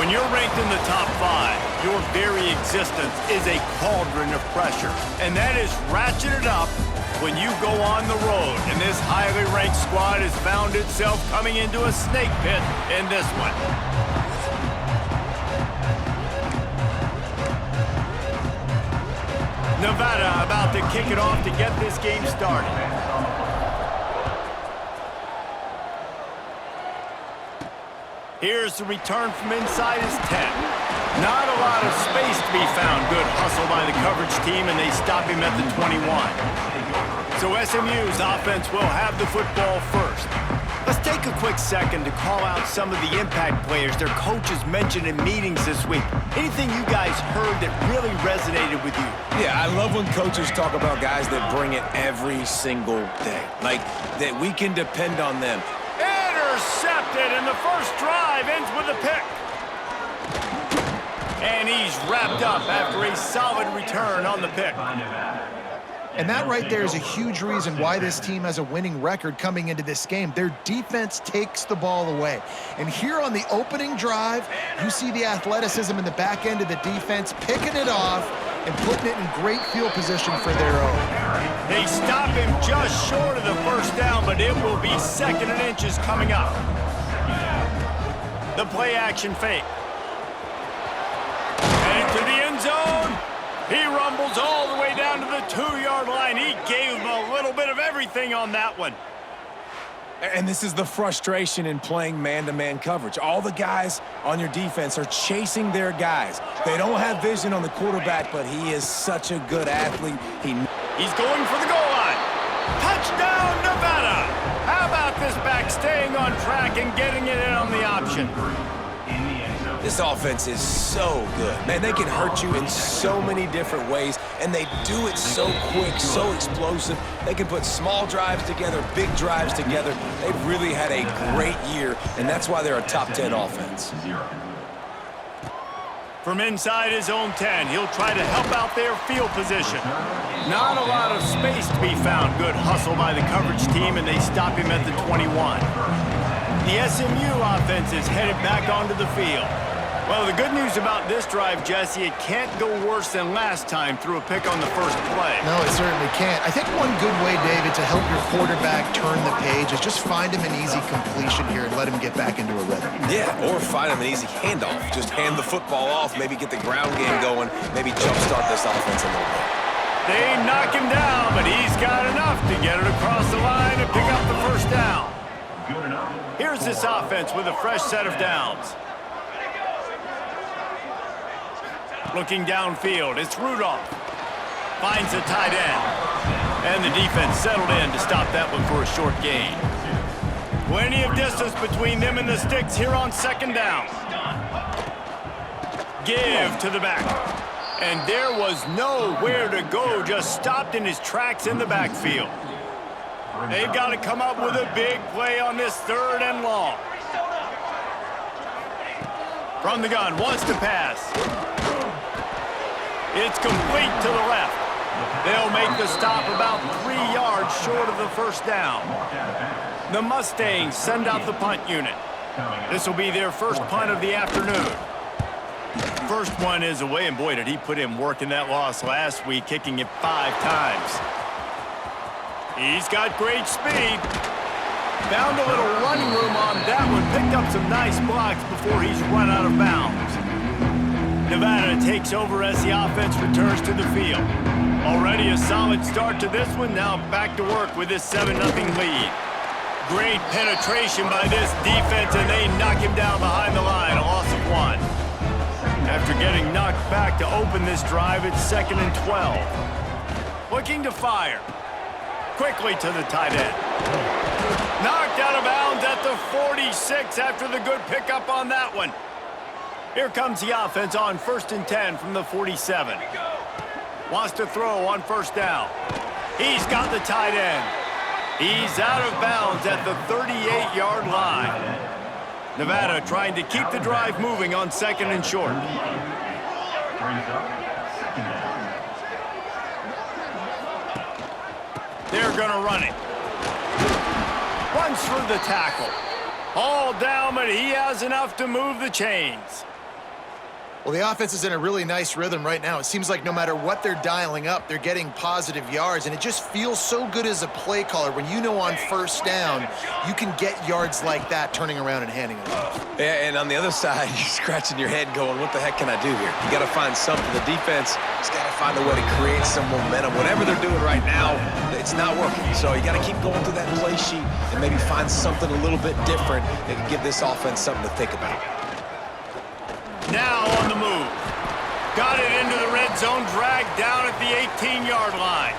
When you're ranked in the top 5, your very existence is a cauldron of pressure. And that is ratcheted up when you go on the road. And this highly ranked squad has found itself coming into a snake pit in this one. Nevada about to kick it off to get this game started. Here's the return from inside his 10. Not a lot of space to be found. Good hustle by the coverage team, and they stop him at the 21. So SMU's offense will have the football first. Let's take a quick second to call out some of the impact players their coaches mentioned in meetings this week. Anything you guys heard that really resonated with you? Yeah, I love when coaches talk about guys that bring it every single day. Like, that we can depend on them. Intercepted, and the first drive ends with a pick. And he's wrapped up after a solid return on the pick. And that right there is a huge reason why this team has a winning record coming into this game. Their defense takes the ball away. And here on the opening drive, you see the athleticism in the back end of the defense, picking it off and putting it in great field position for their own. They stop him just short of the first down, but it will be second and inches coming up. The play action fake. And into the end zone. He rumbles all the way down to the 2-yard line. He gave him a little bit of everything on that one. And this is the frustration in playing man-to-man coverage. All the guys on your defense are chasing their guys. They don't have vision on the quarterback, but he is such a good athlete. He's going for the goal line. Touchdown, Nevada! How about this back staying on track and getting it in on the option? This offense is so good. Man, they can hurt you in so many different ways, and they do it so quick, so explosive. They can put small drives together, big drives together. They've really had a great year, and that's why they're a top 10 offense. From inside his own 10, he'll try to help out their field position. Not a lot of space to be found. Good hustle by the coverage team, and they stop him at the 21. The SMU offense is headed back onto the field. Well, the good news about this drive, Jesse, it can't go worse than last time through a pick on the first play. No, it certainly can't. I think one good way, David, to help your quarterback turn the page is just find him an easy completion here and let him get back into a rhythm. Yeah, or find him an easy handoff. Just hand the football off, maybe get the ground game going, maybe jumpstart this offense a little bit. They knock him down, but he's got enough to get it across the line and pick up the first down. Here's this offense with a fresh set of downs. Looking downfield, it's Rudolph. Finds the tight end. And the defense settled in to stop that one for a short gain. Plenty of distance between them and the sticks here on second down. Give to the back. And there was nowhere to go, just stopped in his tracks in the backfield. They've got to come up with a big play on this 3rd and long. From the gun, wants to pass. It's complete to the left. They'll make the stop about 3 yards short of the first down. The Mustangs send out the punt unit. This will be their first punt of the afternoon. First one is away, and boy, did he put in work in that loss last week, kicking it 5 times. He's got great speed. Found a little running room on that one. Picked up some nice blocks before he's run out of bounds. Nevada takes over as the offense returns to the field. Already a solid start to this one. Now back to work with this 7-0 lead. Great penetration by this defense, and they knock him down behind the line. A loss of 1. After getting knocked back to open this drive, it's 2nd and 12. Looking to fire. Quickly to the tight end. Knocked out of bounds at the 46 after the good pickup on that one. Here comes the offense on 1st and 10 from the 47. Wants to throw on first down. He's got the tight end. He's out of bounds at the 38-yard line. Nevada trying to keep the drive moving on 2nd and short. They're going to run it. Runs through the tackle. All down, but he has enough to move the chains. Well, the offense is in a really nice rhythm right now. It seems like no matter what they're dialing up, they're getting positive yards, and it just feels so good as a play caller when you know on first down you can get yards like that turning around and handing it off. Yeah, and on the other side, you're scratching your head going, what the heck can I do here? You got to find something. The defense has got to find a way to create some momentum. Whatever they're doing right now, it's not working. So you got to keep going through that play sheet and maybe find something a little bit different that can give this offense something to think about. Now on the move. Got it into the red zone, dragged down at the 18-yard line.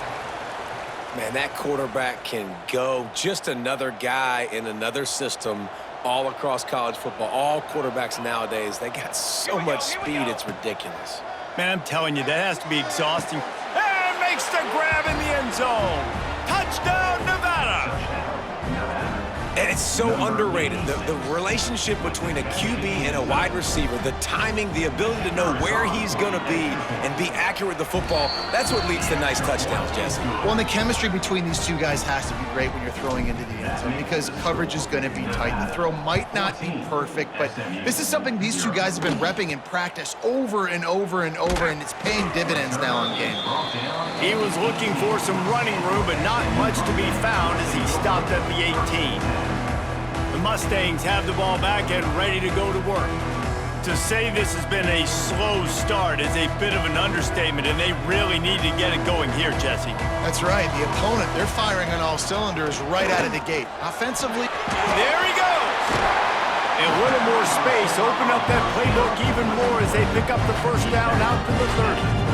Man, that quarterback can go. Just another guy in another system all across college football. All quarterbacks nowadays, they got so much speed, it's ridiculous. Man, I'm telling you, that has to be exhausting. And makes the grab in the end zone. Touchdown, Nevada. And it's so underrated. The relationship between a QB and a wide receiver, the timing, the ability to know where he's going to be and be accurate with the football, that's what leads to nice touchdowns, Jesse. Well, and the chemistry between these two guys has to be great when you're throwing into the end zone because coverage is going to be tight. The throw might not be perfect, but this is something these two guys have been repping in practice over and over and over, and it's paying dividends now in game. He was looking for some running room, but not much to be found as he stopped at the 18. The Mustangs have the ball back and ready to go to work. To say this has been a slow start is a bit of an understatement, and they really need to get it going here, Jesse. That's right. The opponent, they're firing on all cylinders right out of the gate. Offensively. There he goes. A little more space. Open up that playbook even more as they pick up the first down out to the 30.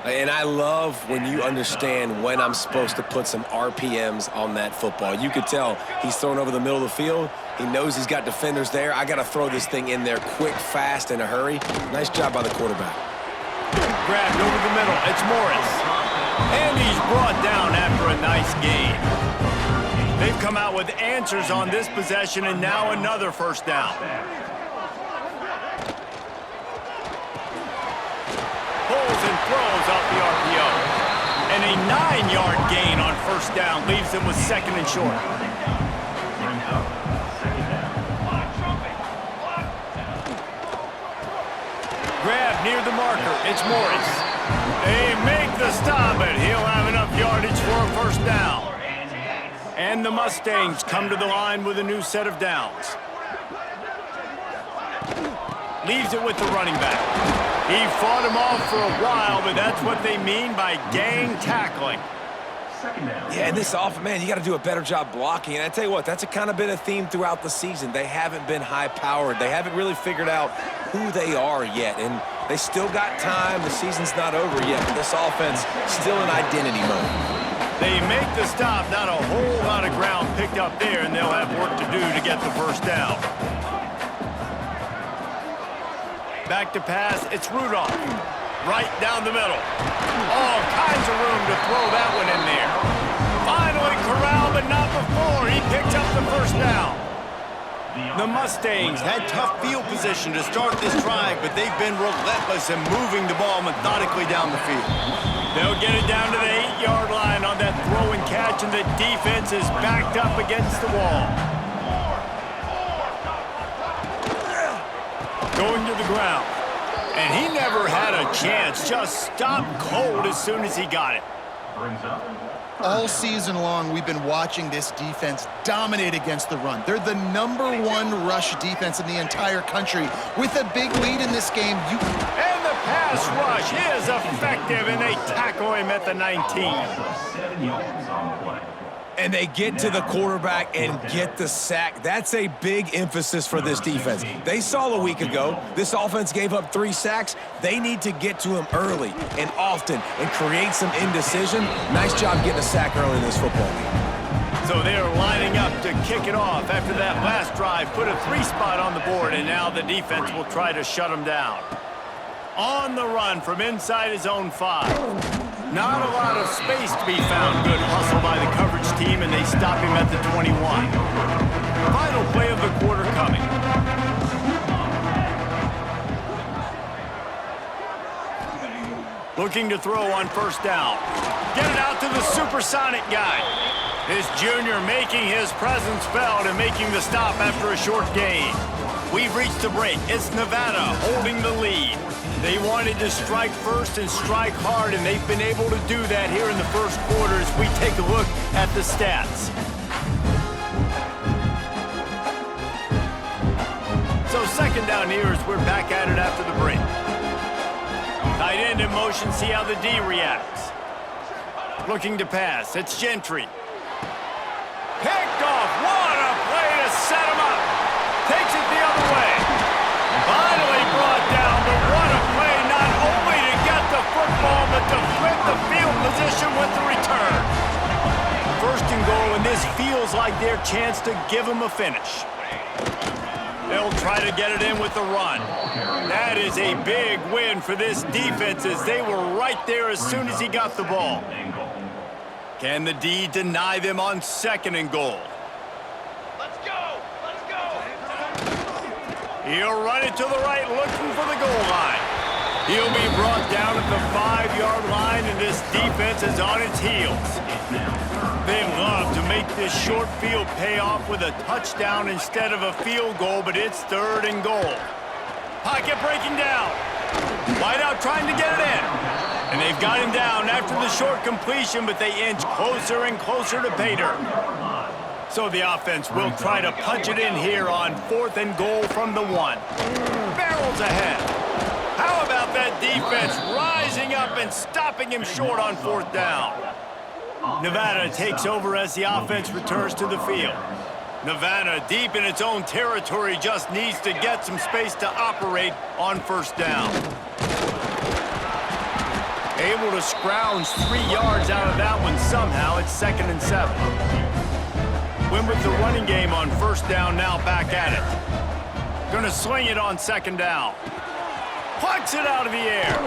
And I love when you understand when I'm supposed to put some RPMs on that football. You could tell he's thrown over the middle of the field. He knows he's got defenders there. I got to throw this thing in there quick, fast, in a hurry. Nice job by the quarterback. Grabbed over the middle. It's Morris. And he's brought down after a nice gain. They've come out with answers on this possession, and now another first down. Pulls and throws off the RPO. And a 9-yard gain on first down leaves them with second and short. Grab near the marker. It's Morris. They make the stop, but he'll have enough yardage for a first down. And the Mustangs come to the line with a new set of downs. Leaves it with the running back. He fought him off for a while, but that's what they mean by gang tackling. Yeah, and this offense, man, you got to do a better job blocking. And I tell you what, that's kind of been a theme throughout the season. They haven't been high-powered. They haven't really figured out who they are yet. And they still got time. The season's not over yet. But this offense still in identity mode. They make the stop. Not a whole lot of ground picked up there, and they'll have work to do to get the first down. Back to pass, it's Rudolph. Right down the middle. All kinds of room to throw that one in there. Finally corralled, but not before. He picked up the first down. The Mustangs had tough field position to start this drive, but they've been relentless in moving the ball methodically down the field. They'll get it down to the 8-yard line on that throw and catch, and the defense is backed up against the wall. Going to the ground. And he never had a chance. Just stopped cold as soon as he got it. All season long, we've been watching this defense dominate against the run. They're the #1 rush defense in the entire country. With a big lead in this game, And the pass rush is effective, and they tackle him at the 19. And they get to the quarterback and get the sack. That's a big emphasis for this defense. They saw a week ago, this offense gave up 3 sacks. They need to get to him early and often and create some indecision. Nice job getting a sack early in this football game. So they're lining up to kick it off after that last drive. Put a 3 spot on the board, and now the defense will try to shut them down. On the run from inside his own 5. Not a lot of space to be found. Good hustle by the coverage team, and they stop him at the 21. Final play of the quarter coming. Looking to throw on first down. Get it out to the supersonic guy. This junior making his presence felt and making the stop after a short gain. We've reached the break. It's Nevada holding the lead. They wanted to strike first and strike hard, and they've been able to do that here in the first quarter as we take a look at the stats. So second down here as we're back at it after the break. Tight end in motion, see how the D reacts. Looking to pass, it's Gentry. Picked off, what a play to set him up. Takes it the other way. Finally brought down, but what a play not only to get the football, but to flip the field position with the return. First and goal, and this feels like their chance to give them a finish. They'll try to get it in with the run. That is a big win for this defense as they were right there as soon as he got the ball. Can the D deny them on second and goal? Let's go! Let's go! He'll run it to the right, looking for the goal line. He'll be brought down at the 5-yard line, and this defense is on its heels. They love to make this short field pay off with a touchdown instead of a field goal, but it's third and goal. Pocket breaking down. Wideout trying to get it in. And they've got him down after the short completion, but they inch closer and closer to pay dirt. So the offense will try to punch it in here on fourth and goal from the 1. Barrels ahead. How about that defense rising up and stopping him short on fourth down? Nevada takes over as the offense returns to the field. Nevada, deep in its own territory, just needs to get some space to operate on first down. Able to scrounge 3 yards out of that one somehow. It's 2nd and 7. Win with the running game on first down, now back at it. Gonna swing it on second down. Plucks it out of the air.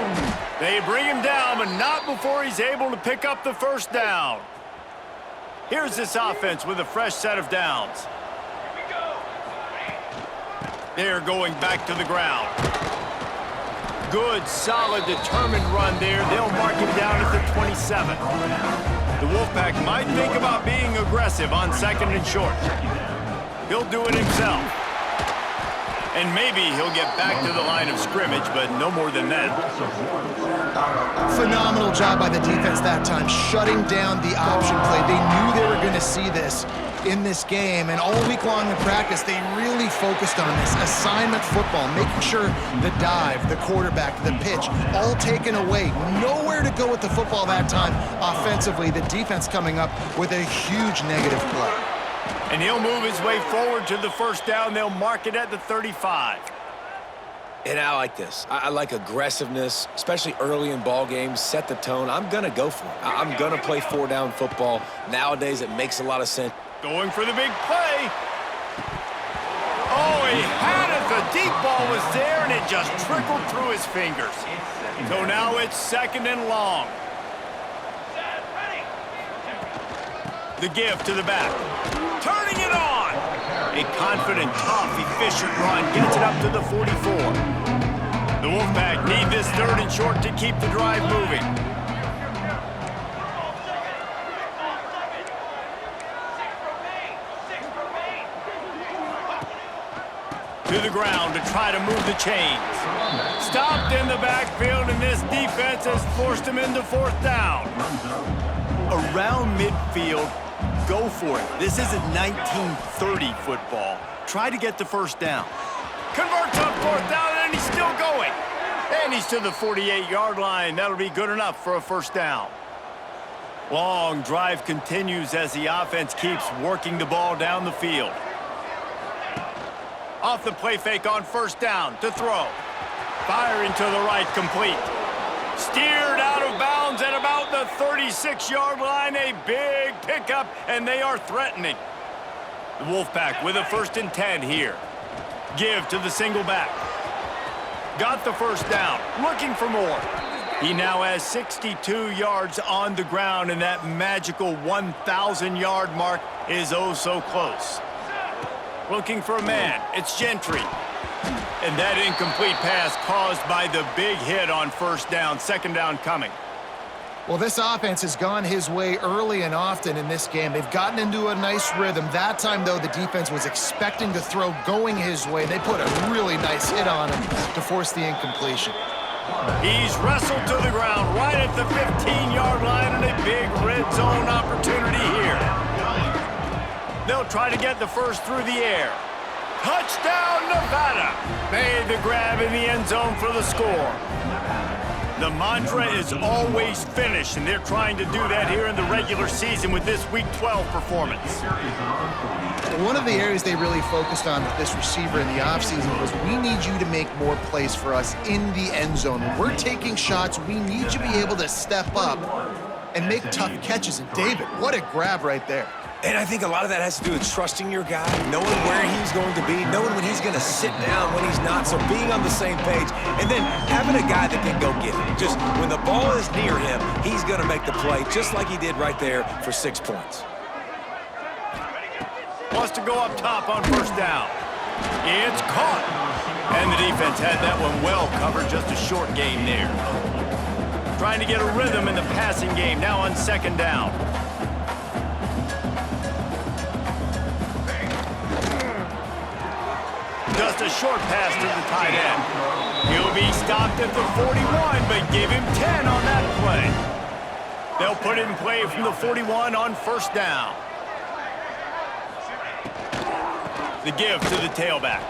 They bring him down, but not before he's able to pick up the first down. Here's this offense with a fresh set of downs. They're going back to the ground. Good, solid, determined run there. They'll mark him down at the 27. The Wolfpack might think about being aggressive on second and short. He'll do it himself. And maybe he'll get back to the line of scrimmage, but no more than that. Phenomenal job by the defense that time, shutting down the option play. They knew they were going to see this in this game, and all week long in practice, they really focused on this assignment football, making sure the dive, the quarterback, the pitch, all taken away. Nowhere to go with the football that time offensively. The defense coming up with a huge negative play. And he'll move his way forward to the first down. They'll mark it at the 35. And I like this. I like aggressiveness, especially early in ball games. Set the tone. I'm going to go for it. I'm going to play 4-down football. Nowadays, it makes a lot of sense. Going for the big play. Oh, he had it. The deep ball was there, and it just trickled through his fingers. So now it's 2nd and long. The give to the back. Turning it on. A confident, tough, efficient run gets it up to the 44. The Wolfpack need this 3rd and short to keep the drive moving. To the ground to try to move the chains. Stopped in the backfield, and this defense has forced him into 4th down. Around midfield, go for it. This isn't 1930 football. Try to get the first down. Converts on 4th down, and he's still going. And he's to the 48-yard line. That'll be good enough for a first down. Long drive continues as the offense keeps working the ball down the field. Off the play fake on first down to throw. Firing to the right, complete. Steered out of bounds at about the 36-yard line. A big pickup, and they are threatening. The Wolfpack with a 1st and 10 here. Give to the single back. Got the first down, looking for more. He now has 62 yards on the ground, and that magical 1,000-yard mark is oh so close. Looking for a man, it's Gentry. And that incomplete pass caused by the big hit on first down, 2nd down coming. Well, this offense has gone his way early and often in this game. They've gotten into a nice rhythm. That time, though, the defense was expecting to throw going his way. They put a really nice hit on him to force the incompletion. He's wrestled to the ground right at the 15-yard line, and a big red zone opportunity here. They'll try to get the first through the air. Touchdown, Nevada! Made the grab in the end zone for the score. The mantra is always finish, and they're trying to do that here in the regular season with this Week 12 performance. One of the areas they really focused on with this receiver in the offseason was, we need you to make more plays for us in the end zone. When we're taking shots, we need you to be able to step up and make tough catches. And David, what a grab right there. And I think a lot of that has to do with trusting your guy, knowing where he's going to be, knowing when he's going to sit down, when he's not, so being on the same page, and then having a guy that can go get it. Just when the ball is near him, he's going to make the play, just like he did right there for 6 points. Wants to go up top on first down. It's caught. And the defense had that one well covered, just a short gain there. Trying to get a rhythm in the passing game, now on second down. Just a short pass to the tight end. He'll be stopped at the 41, but give him 10 on that play. They'll put it in play from the 41 on first down. The give to the tailback.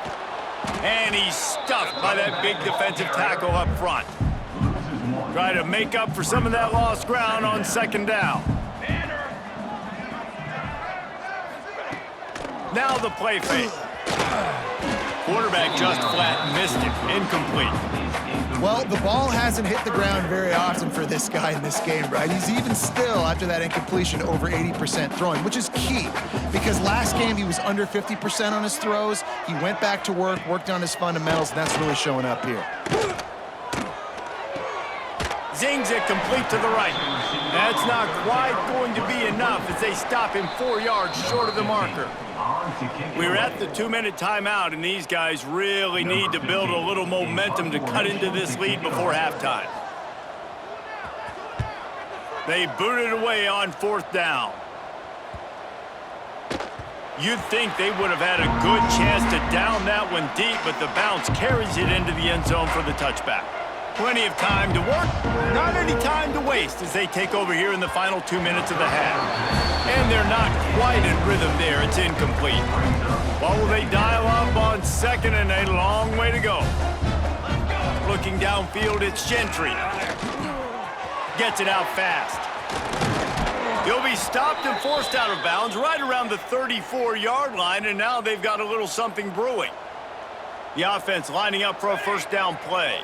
And he's stuffed by that big defensive tackle up front. Try to make up for some of that lost ground on second down. Now the play fake. Quarterback just flat missed it. Incomplete. Well, the ball hasn't hit the ground very often for this guy in this game, right? He's even still, after that incompletion, over 80% throwing, which is key, because last game he was under 50% on his throws. He went back to work, worked on his fundamentals, and that's really showing up here. Zings it complete to the right. That's not quite going to be enough as they stop him 4 yards short of the marker. We're at the 2-minute timeout, and these guys really need to build a little momentum to cut into this lead before halftime. They boot it away on fourth down. You'd think they would have had a good chance to down that one deep, but the bounce carries it into the end zone for the touchback. Plenty of time to work, not any time to waste as they take over here in the final 2 minutes of the half. And they're not quite in rhythm there. It's incomplete. What will they dial up on second, and a long way to go? Looking downfield, it's Gentry. Gets it out fast. He'll be stopped and forced out of bounds right around the 34-yard line, and now they've got a little something brewing. The offense lining up for a first down play.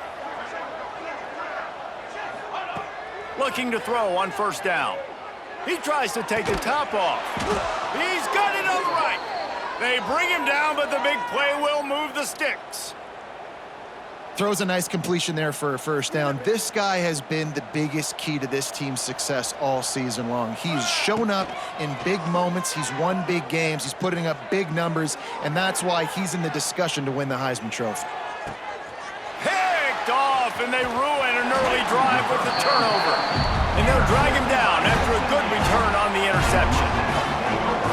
Looking to throw on first down. He tries to take the top off. He's got it on the right. They bring him down, but the big play will move the sticks. Throws a nice completion there for a first down. This guy has been the biggest key to this team's success all season long. He's shown up in big moments. He's won big games. He's putting up big numbers, and that's why he's in the discussion to win the Heisman Trophy. Picked off, and they ruin an early drive with the turnover. And they'll drag him down after a good return on the interception.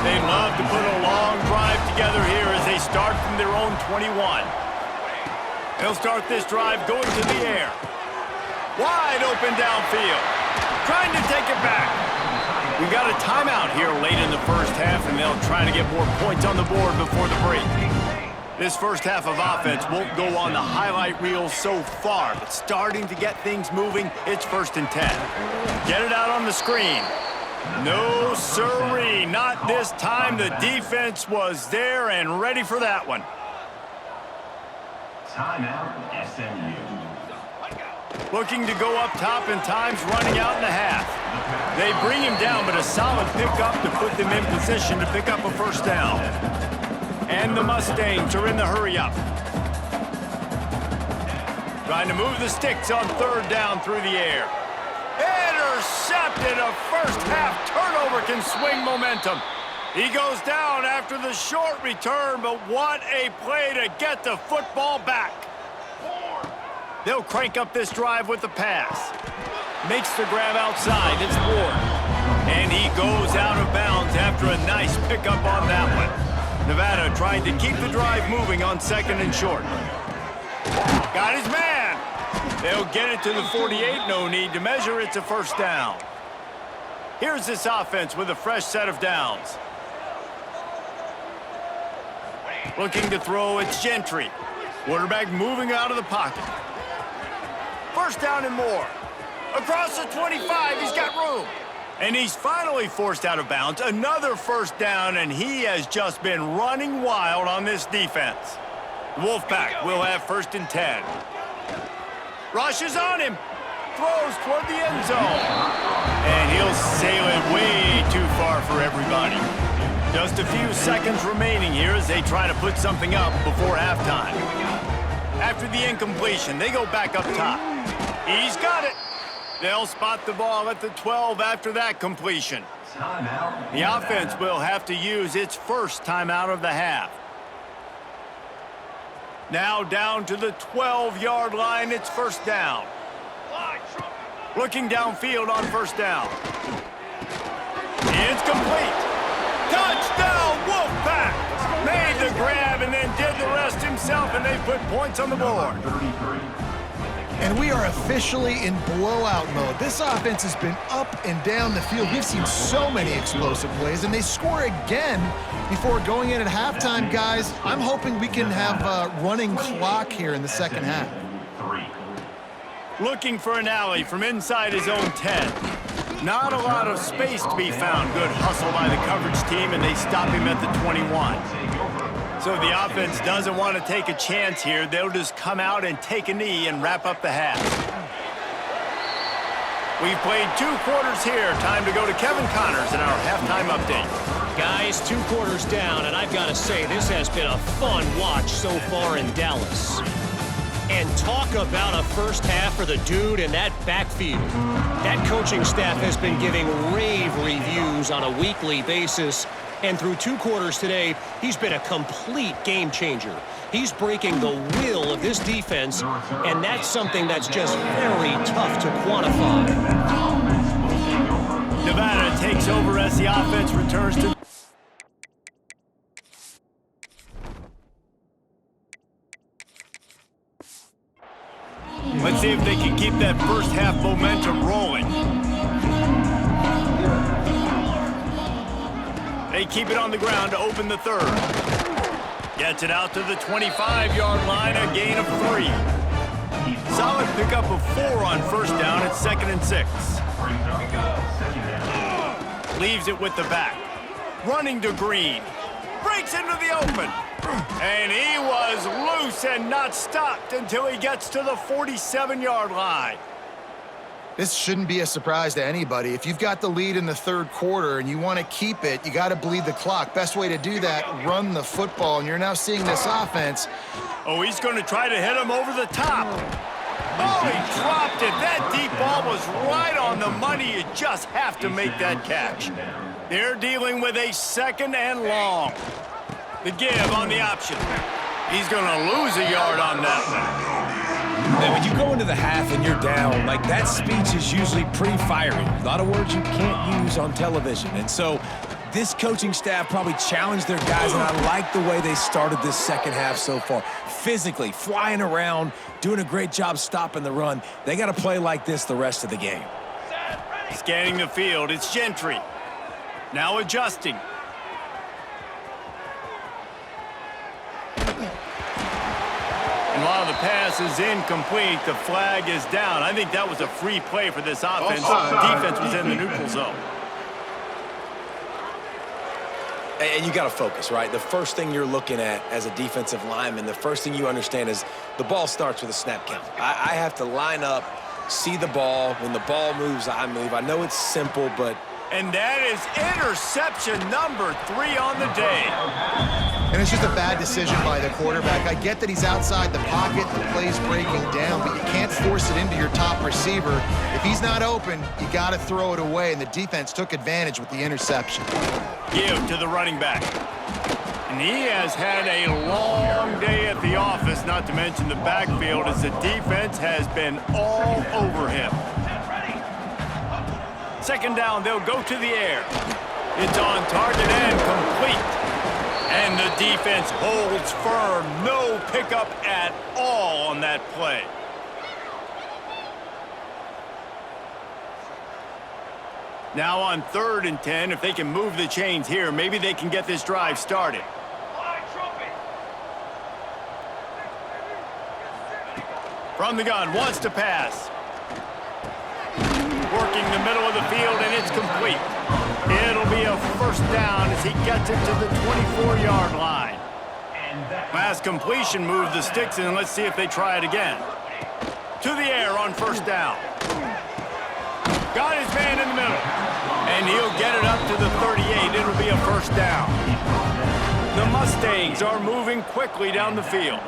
They love to put a long drive together here as they start from their own 21. They'll start this drive going to the air. Wide open downfield. Trying to take it back. We've got a timeout here late in the first half, and they'll try to get more points on the board before the break. This first half of offense won't go on the highlight reel so far, but starting to get things moving, it's 1st and 10. Get it out on the screen. No siree, not this time. The defense was there and ready for that one. Timeout, SMU. Looking to go up top, and time's running out in the half. They bring him down, but a solid pickup to put them in position to pick up a first down. And the Mustangs are in the hurry-up. Trying to move the sticks on third down through the air. Intercepted. A first-half turnover can swing momentum. He goes down after the short return, but what a play to get the football back. They'll crank up this drive with the pass. Makes the grab outside. It's Ward. And he goes out of bounds after a nice pickup on that one. Nevada trying to keep the drive moving on 2nd and short. Got his man. They'll get it to the 48. No need to measure. It's a first down. Here's this offense with a fresh set of downs. Looking to throw, it's Gentry. Quarterback moving out of the pocket. First down and more. Across the 25, he's got room. And he's finally forced out of bounds. Another first down, and he has just been running wild on this defense. Wolfpack will have 1st and 10. Rushes on him. Throws toward the end zone. And he'll sail it way too far for everybody. Just a few seconds remaining here as they try to put something up before halftime. After the incompletion, they go back up top. He's got it. They'll spot the ball at the 12 after that completion. The offense will have to use its first timeout of the half. Now down to the 12-yard line, it's first down. Looking downfield on first down. It's complete. Touchdown, Wolfpack! Made the grab and then did the rest himself, and they put points on the board. And we are officially in blowout mode. This offense has been up and down the field. We've seen so many explosive plays, and they score again before going in at halftime, guys. I'm hoping we can have a running clock here in the second half. Looking for an alley from inside his own 10. Not a lot of space to be found. Good hustle by the coverage team, and they stop him at the 21. So the offense doesn't want to take a chance here. They'll just come out and take a knee and wrap up the half. We've played 2 quarters here. Time to go to Kevin Connors in our halftime update. Guys, 2 quarters down, and I've got to say, this has been a fun watch so far in Dallas. And talk about a first half for the dude in that backfield. That coaching staff has been giving rave reviews on a weekly basis. And through 2 quarters today, he's been a complete game changer. He's breaking the will of this defense, and that's something that's just very tough to quantify. Nevada takes over as the offense returns to... Let's see if they can keep that first half momentum rolling. They keep it on the ground to open the 3rd. Gets it out to the 25-yard line, a gain of 3. Solid pickup of 4 on first down at 2nd and 6. Leaves it with the back. Running to Green. Breaks into the open. And he was loose and not stopped until he gets to the 47-yard line. This shouldn't be a surprise to anybody. If you've got the lead in the 3rd quarter and you want to keep it, you got to bleed the clock. Best way to do that, run the football. And you're now seeing this offense. Oh, he's going to try to hit him over the top. Oh, he dropped it. That deep ball was right on the money. You just have to make that catch. They're dealing with a 2nd and long. The give on the option. He's going to lose a yard on that one. And when you go into the half and you're down, like, that speech is usually pretty fiery. A lot of words you can't use on television. And so this coaching staff probably challenged their guys, and I like the way they started this second half so far. Physically, flying around, doing a great job stopping the run. They got to play like this the rest of the game. Scanning the field, it's Gentry. Now adjusting. And while the pass is incomplete, the flag is down. I think that was a free play for this offense. Defense was in the neutral zone. And you got to focus, right? The first thing you're looking at as a defensive lineman, the first thing you understand is the ball starts with a snap count. I have to line up, see the ball. When the ball moves, I move. I know it's simple, but... And that is interception number 3 on the day. And it's just a bad decision by the quarterback. I get that he's outside the pocket, the play's breaking down, but you can't force it into your top receiver. If he's not open, you got to throw it away, and the defense took advantage with the interception. Give to the running back. And he has had a long day at the office, not to mention the backfield, as the defense has been all over him. second down, they'll go to the air. It's on target and complete. And the defense holds firm. No pickup at all on that play. Now on 3rd and 10, if they can move the chains here, maybe they can get this drive started. From the gun, wants to pass. Working the middle of the field, and it's complete. It'll be a first down as he gets it to the 24-yard line. Pass completion, move the sticks, and let's see if they try it again. To the air on first down. Got his man in the middle. And he'll get it up to the 38. It'll be a first down. The Mustangs are moving quickly down the field.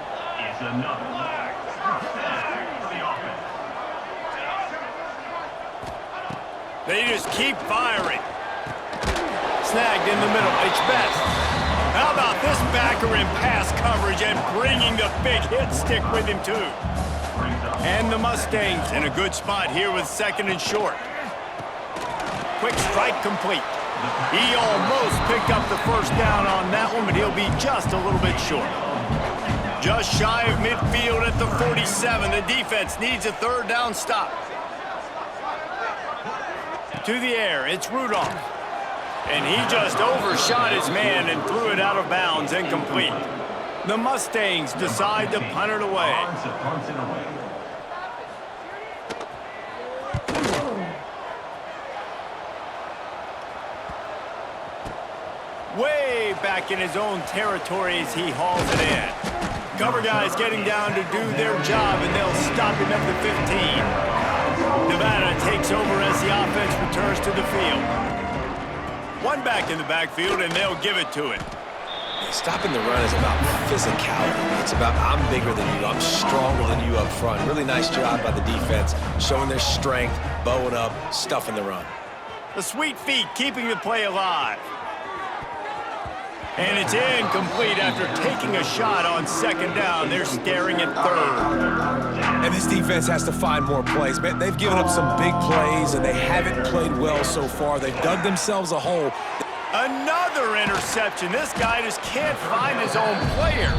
They just keep firing. Snagged in the middle. It's best. How about this backer in pass coverage and bringing the big hit stick with him, too? And the Mustangs in a good spot here with 2nd and short. Quick strike complete. He almost picked up the first down on that one, but he'll be just a little bit short. Just shy of midfield at the 47. The defense needs a 3rd down stop. To the air, it's Rudolph. And he just overshot his man and threw it out of bounds, incomplete. The Mustangs decide to punt it away. Way back in his own territory as he hauls it in. Cover guys getting down to do their job, and they'll stop him at the 15. Nevada takes over as the offense returns to the field. One back in the backfield, and they'll give it to it. Stopping the run is about physicality. It's about I'm bigger than you, I'm stronger than you up front. Really nice job by the defense, showing their strength, bowing up, stuffing the run. The sweet feet keeping the play alive. And it's incomplete after taking a shot on 2nd down. They're staring at 3rd. And this defense has to find more plays. Man, they've given up some big plays, and they haven't played well so far. They've dug themselves a hole. Another interception. This guy just can't find his own players.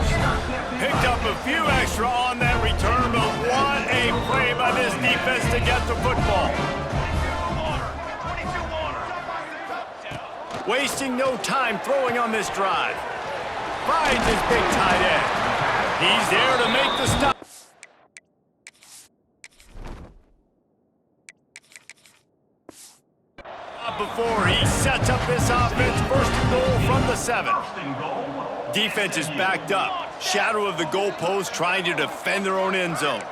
Picked up a few extra on that return, but what a play by this defense to get the football. Wasting no time throwing on this drive. Finds his big tight end. He's there to make the stop. Before he sets up this offense, 1st and goal from the 7. Defense is backed up. Shadow of the goalpost trying to defend their own end zone.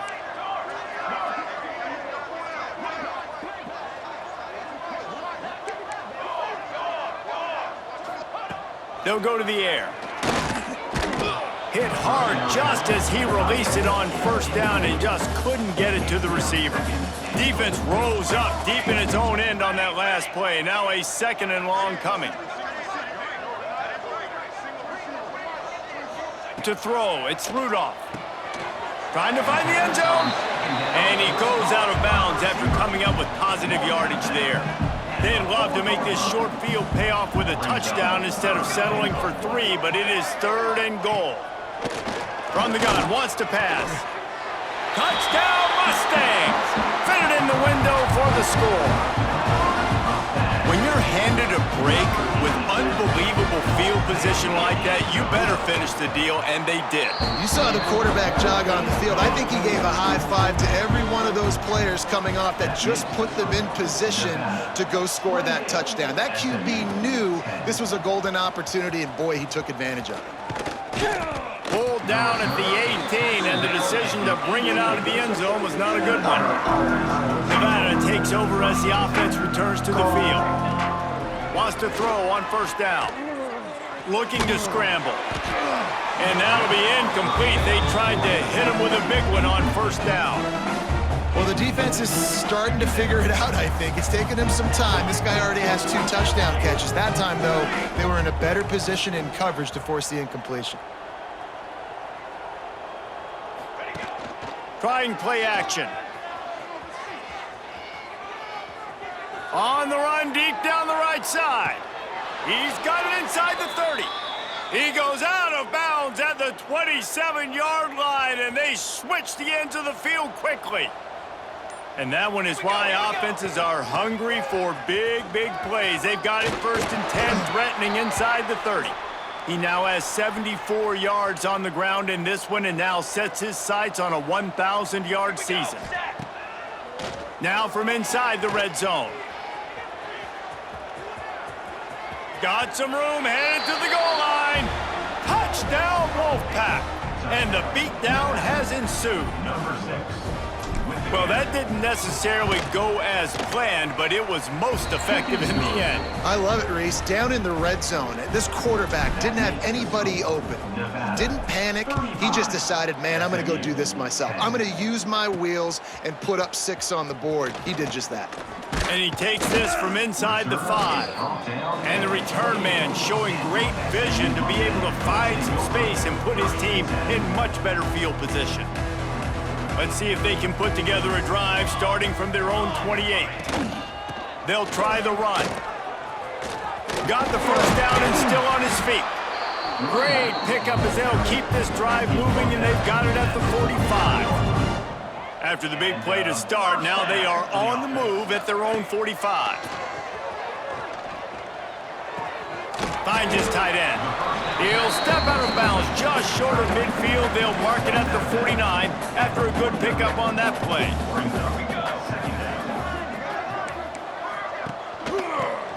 They'll go to the air. Hit hard just as he released it on 1st down and just couldn't get it to the receiver. Defense rose up deep in its own end on that last play. Now a 2nd and long coming. To throw, it's Rudolph. Trying to find the end zone. And he goes out of bounds after coming up with positive yardage there. They'd love to make this short field pay off with a touchdown instead of settling for 3, but it is 3rd and goal. From the gun, wants to pass. Touchdown, Mustangs! Fitted in the window for the score. When you're handed a break with unbelievable field position like that, you better finish the deal, and they did. You saw the quarterback jog on the field. I think he gave a high five to every one of those players coming off that just put them in position to go score that touchdown. That QB knew this was a golden opportunity, and boy, he took advantage of it. Pulled down at the 18, and the decision to bring it out of the end zone was not a good one. Nevada takes over as the offense returns to the field. Wants to throw on 1st down. Looking to scramble. And that'll be incomplete. They tried to hit him with a big one on 1st down. Well, the defense is starting to figure it out, I think. It's taken him some time. This guy already has 2 touchdown catches. That time, though, they were in a better position in coverage to force the incompletion. Trying play action. On the run deep down the right side. He's got it inside the 30. He goes out of bounds at the 27-yard line, and they switch the ends of the field quickly. And that one is why offenses are hungry for big, big plays. They've got it 1st and 10, threatening inside the 30. He now has 74 yards on the ground in this one and now sets his sights on a 1,000-yard season. Now from inside the red zone. Got some room, headed to the goal line. Touchdown, Wolfpack. And the beatdown has ensued. Well, that didn't necessarily go as planned, but it was most effective in the end. I love it, Reese. Down in the red zone, this quarterback didn't have anybody open. Didn't panic. He just decided, man, I'm going to go do this myself. I'm going to use my wheels and put up 6 on the board. He did just that. And he takes this from inside the 5. And the return man showing great vision to be able to find some space and put his team in much better field position. Let's see if they can put together a drive starting from their own 28. They'll try the run. Got the first down and still on his feet. Great pickup as they'll keep this drive moving, and they've got it at the 45. After the big play to start, now they are on the move at their own 45. Finds his tight end. He'll step out of bounds just short of midfield. They'll mark it at the 49 after a good pickup on that play.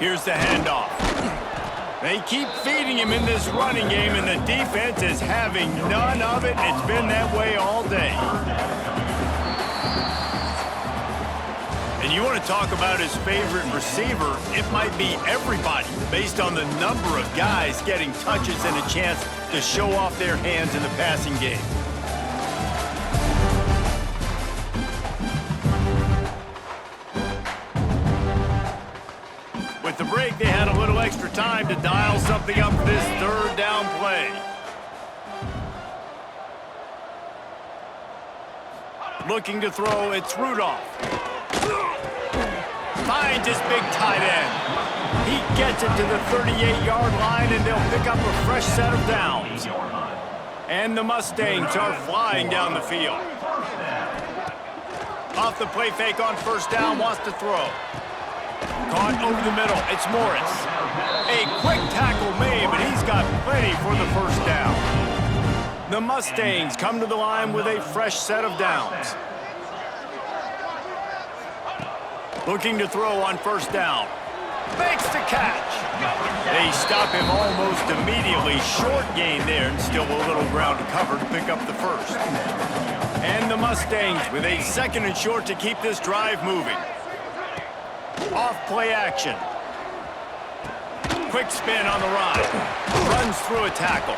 Here's the handoff. They keep feeding him in this running game, and the defense is having none of it. It's been that way all day. And you want to talk about his favorite receiver, it might be everybody based on the number of guys getting touches and a chance to show off their hands in the passing game. With the break, they had a little extra time to dial something up for this 3rd down play. Looking to throw, it's Rudolph. Finds his big tight end. He gets it to the 38-yard line, and they'll pick up a fresh set of downs. And the Mustangs are flying down the field. Off the play fake on 1st down, wants to throw. Caught over the middle, it's Morris. A quick tackle made, but he's got plenty for the 1st down. The Mustangs come to the line with a fresh set of downs. Looking to throw on 1st down. Makes the catch. They stop him almost immediately. Short gain there, and still a little ground to cover to pick up the 1st. And the Mustangs with a 2nd and short to keep this drive moving. Off play action. Quick spin on the ride. Runs through a tackle.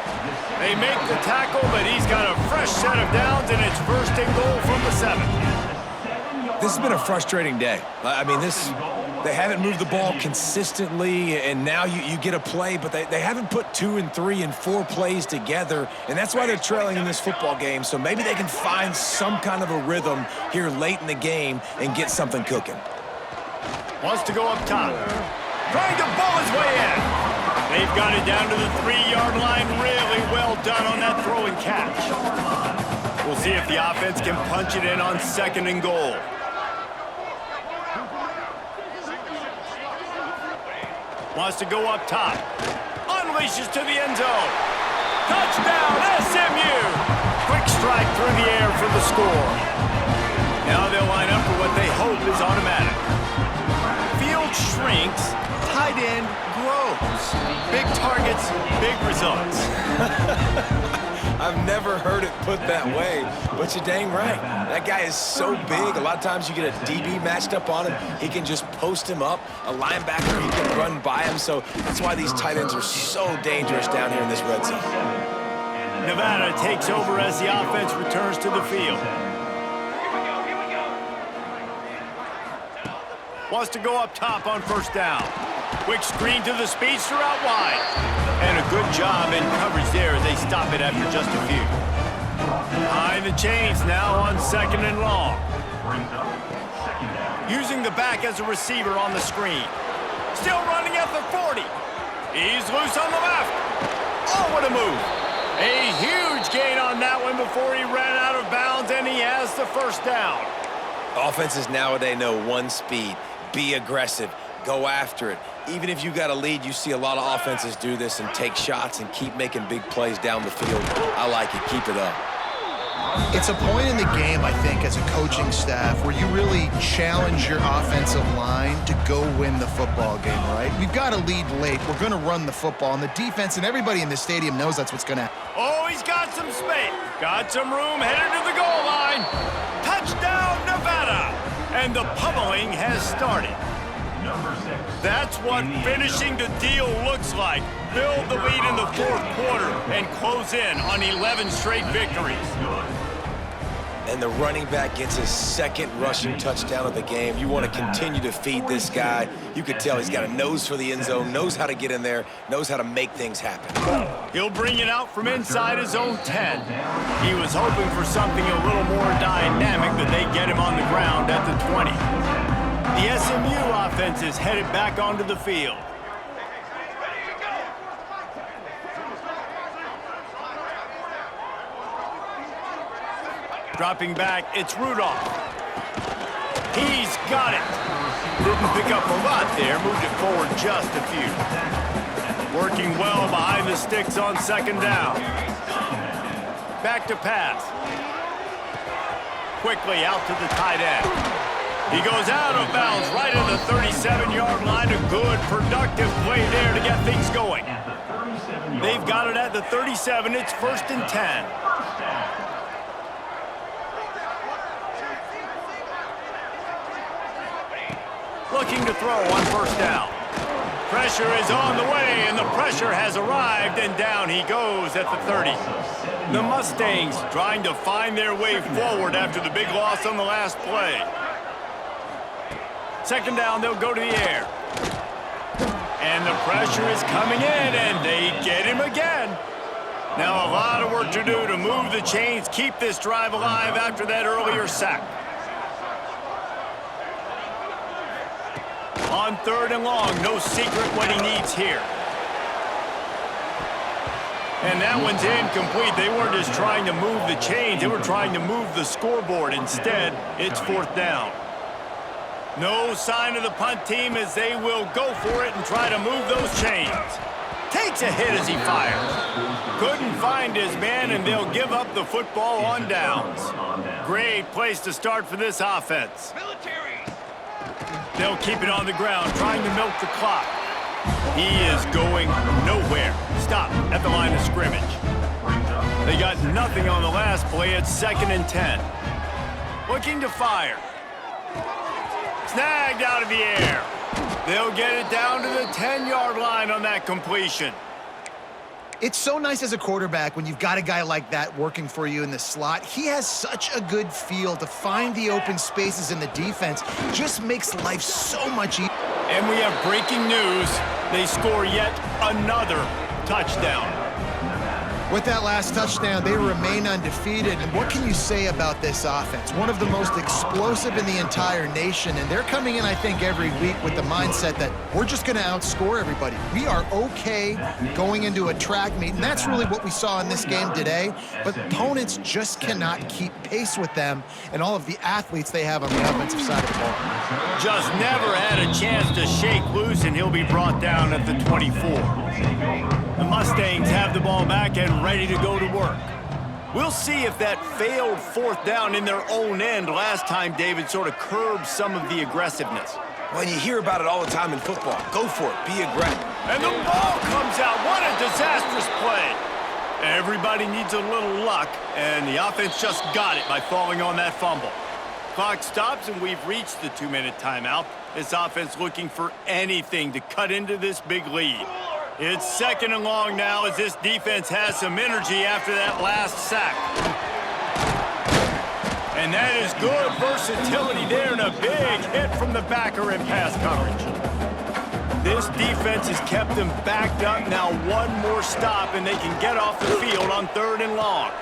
They make the tackle, but he's got a fresh set of downs, and it's 1st and goal from the 7. This has been a frustrating day. I mean, they haven't moved the ball consistently, and now you get a play, but they haven't put 2 and 3 and 4 plays together, and that's why they're trailing in this football game. So maybe they can find some kind of a rhythm here late in the game and get something cooking. Wants to go up top. Trying to ball his way in. They've got it down to the 3-yard line. Really well done on that throw and catch. We'll see if the offense can punch it in on 2nd and goal. Wants to go up top. Unleashes to the end zone. Touchdown, SMU! Quick strike through the air for the score. Now they'll line up for what they hope is automatic. Field shrinks, tight end grows. Big targets, big results. I've never heard it put that way, but you're dang right. That guy is so big. A lot of times you get a DB matched up on him. He can just post him up. A linebacker, he can run by him. So that's why these tight ends are so dangerous down here in this red zone. Nevada takes over as the offense returns to the field. Wants to go up top on 1st down. Quick screen to the speedster out wide. And a good job in coverage there as they stop it after just a few. Behind the chains now on 2nd and long. using the back as a receiver on the screen. Still running at the 40. He's loose on the left. Oh, what a move. A huge gain on that one before he ran out of bounds, and he has the first down. Offenses nowadays know one speed. Be aggressive. Go after it. Even if you got a lead, you see a lot of offenses do this and take shots and keep making big plays down the field. I like it. Keep it up. It's a point in the game, I think, as a coaching staff where you really challenge your offensive line to go win the football game, right? We've got a lead late. We're going to run the football, and the defense and everybody in the stadium knows that's what's going to happen. Oh, he's got some space. Got some room, headed to the goal line. Touchdown, Nevada. And the pummeling has started. That's what finishing the deal looks like. Build the lead in the fourth quarter and close in on 11 straight victories. And the running back gets his second rushing touchdown of the game. You want to continue to feed this guy. You can tell he's got a nose for the end zone, knows how to get in there, knows how to make things happen. He'll bring it out from inside his own 10. He was hoping for something a little more dynamic, but they get him on the ground at the 20. The SMU offense is headed back onto the field. Dropping back, it's Rudolph. He's got it. Didn't pick up a lot there, moved it forward just a few. Working well behind the sticks on second down. Back to pass. Quickly out to the tight end. He goes out of bounds right at the 37-yard line. A good, productive play there to get things going. They've got it at the 37. It's 1st and 10. Looking to throw on first down. Pressure is on the way, and the pressure has arrived, and down he goes at the 30. The Mustangs trying to find their way forward after the big loss on the last play. Second down, they'll go to the air. And the pressure is coming in, and they get him again. Now a lot of work to do to move the chains, keep this drive alive after that earlier sack. On 3rd and long, no secret what he needs here. And that one's incomplete. They weren't just trying to move the chains, they were trying to move the scoreboard. Instead, it's 4th down. No sign of the punt team as they will go for it and try to move those chains. Takes a hit as he fires. Couldn't find his man, and they'll give up the football on downs. Great place to start for this offense. They'll keep it on the ground, trying to milk the clock. He is going nowhere. Stop at the line of scrimmage. They got nothing on the last play. It's 2nd and 10. Looking to fire. Snagged out of the air. They'll get it down to the 10-yard line on that completion. It's so nice as a quarterback when you've got a guy like that working for you in the slot. He has such a good feel to find the open spaces in the defense. Just makes life so much easier. And we have breaking news. They score yet another touchdown. With that last touchdown, they remain undefeated. And what can you say about this offense? One of the most explosive in the entire nation. And they're coming in, I think, every week with the mindset that we're just going to outscore everybody. We are okay going into a track meet. And that's really what we saw in this game today. But opponents just cannot keep pace with them and all of the athletes they have on the offensive side of the ball. Just never had a chance to shake loose, and he'll be brought down at the 24. The Mustangs have the ball back and ready to go to work. We'll see if that failed 4th down in their own end last time, David, sort of curbed some of the aggressiveness. Well, you hear about it all the time in football. Go for it. Be aggressive. And the ball comes out. What a disastrous play. Everybody needs a little luck, and the offense just got it by falling on that fumble. Clock stops, and we've reached the 2-minute timeout. This offense looking for anything to cut into this big lead. It's 2nd and long now as this defense has some energy after that last sack. And that is good versatility there and a big hit from the backer in pass coverage. This defense has kept them backed up. Now one more stop and they can get off the field on 3rd and long.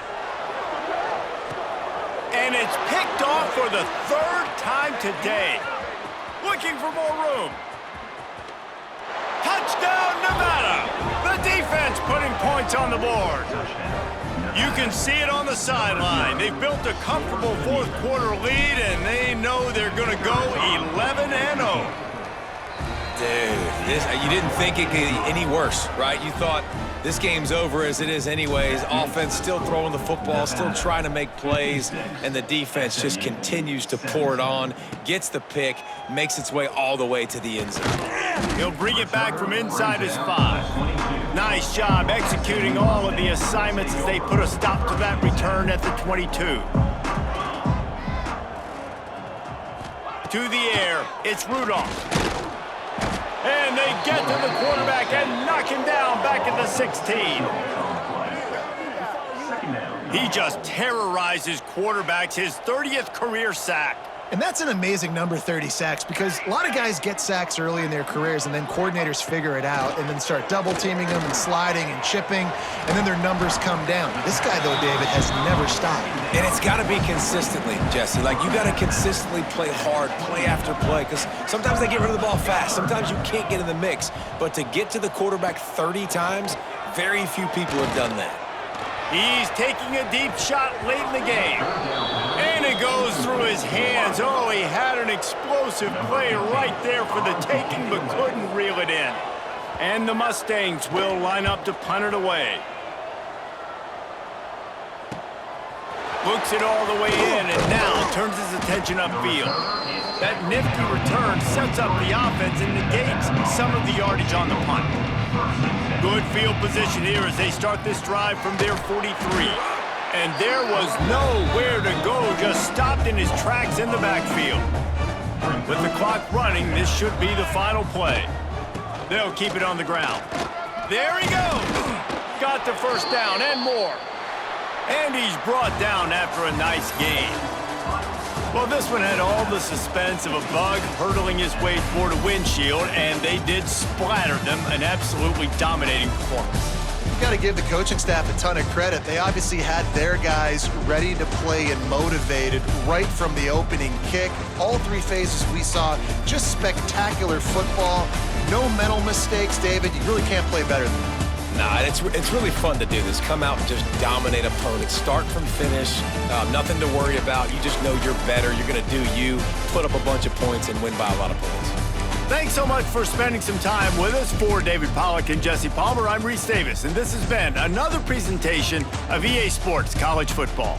And it's picked off for the 3rd time today. looking for more room. Touchdown, Nevada! The defense putting points on the board. You can see it on the sideline. They've built a comfortable fourth quarter lead, and they know they're going to go 11-0. Dude, you didn't think it could get any worse, right? You thought this game's over as it is anyways. Offense still throwing the football, still trying to make plays, and the defense just continues to pour it on, gets the pick, makes its way all the way to the end zone. He'll bring it back from inside his 5. Nice job executing all of the assignments as they put a stop to that return at the 22. To the air, it's Rudolph. And they get to the quarterback and knock him down back at the 16. He just terrorizes quarterbacks, his 30th career sack. And that's an amazing number, 30 sacks, because a lot of guys get sacks early in their careers, and then coordinators figure it out and then start double-teaming them and sliding and chipping, and then their numbers come down. This guy, though, David, has never stopped. And it's got to be consistently, Jesse. Like, you got to consistently play hard, play after play, because sometimes they get rid of the ball fast. Sometimes you can't get in the mix. But to get to the quarterback 30 times, very few people have done that. He's taking a deep shot late in the game. And it goes through his hands. Oh, he had an explosive play right there for the taking, but couldn't reel it in. And the Mustangs will line up to punt it away. Looks it all the way in, and now turns his attention upfield. That nifty return sets up the offense and negates some of the yardage on the punt. Good field position here as they start this drive from their 43. And there was nowhere to go, just stopped in his tracks in the backfield. With the clock running, this should be the final play. They'll keep it on the ground. There he goes! Got the first down and more. And he's brought down after a nice gain. Well, this one had all the suspense of a bug hurtling his way toward a windshield, and they did splatter them, an absolutely dominating performance. You've got to give the coaching staff a ton of credit. They obviously had their guys ready to play and motivated right from the opening kick. All 3 phases we saw, just spectacular football. No mental mistakes, David. You really can't play better than that. Nah, it's really fun to do this. Come out and just dominate opponents. Start from finish. Nothing to worry about. You just know you're better. You're going to do you, put up a bunch of points, and win by a lot of points. Thanks so much for spending some time with us. For David Pollack and Jesse Palmer, I'm Reese Davis, and this has been another presentation of EA Sports College Football.